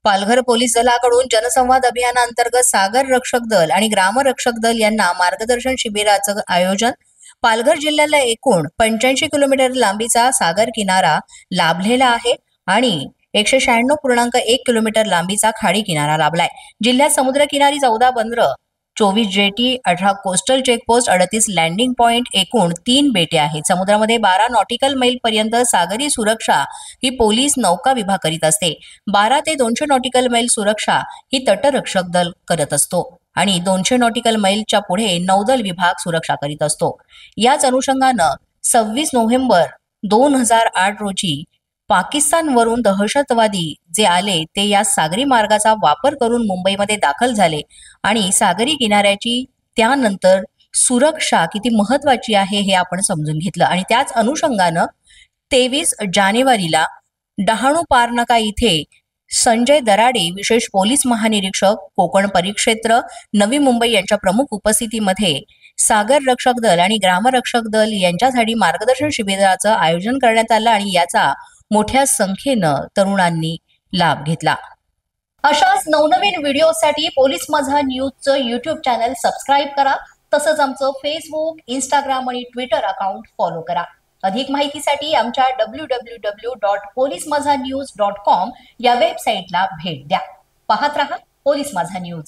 Palghar police दलाकडून जनसंवाद अभियानांतर्गत सागर रक्षक दल आणि ग्राम रक्षक दल यांना मार्गदर्शन शिबिराचं आयोजन। पालघर जिल्ह्याला एकूण 85 किलोमीटर लांबीचा सागर किनारा लाभलेला आहे आणि 196.1 किलोमीटर लांबीचा खाडी किनारा लाभलाय। जिल्ह्यात समुद्रकिनारी 14 बंदरं, 24 jetty, 18 coastal checkpost, 38 landing point, एकूण 3 बेटे आहेत। समुद्रामध्ये 12 नॉटिकल मैल पर्यंत सागरी सुरक्षा ही पोलीस नौका विभाग करीत असते। 12 ते 200 नॉटिकल मैल सुरक्षा ही तटरक्षक दल करत असतो आणि 200 नॉटिकल मैलच्या पुढे नौदल विभाग सुरक्षा करीत असतो। याच अनुषंगानं 26 नोव्हेंबर 2008 रोजी पाकिस्तानवरून दहशतवादी जे आले ते या सागरी मार्गाचा वापर करून मुंबईमध्ये दाखल झाले आणि सागरी किनाऱ्याची त्यानंतर सुरक्षा किती महत्वाची आहे हे आपण समजून घेतलं आणि त्याच अनुषंगानं 23 जानेवारीला डहाणू पारनाका इथे संजय दराडे विशेष पोलीस महानिरीक्षक कोकण परिक्षेत्र नवी मुंबई यांच्या प्रमुख उपस्थितीमध्ये सागर रक्षक दल आणि ग्रामरक्षक दल यांच्यासाठी मार्गदर्शन शिबिराचं आयोजन करण्यात आलं आणि याचा मोठ्या संख्येनं तरुणांनी लाभ घेतला। अशाच नवनवीन व्हिडिओसाठी पोलीस माझा न्यूजचं यूट्यूब चॅनल सबस्क्राईब करा। तसंच आमचं फेसबुक, इंस्टाग्राम आणि ट्विटर अकाउंट फॉलो करा। अधिक माहितीसाठी आमच्या www.polismazhanews.com या वेबसाईटला भेट द्या। पाहत रहा पोलीस माझा न्यूज।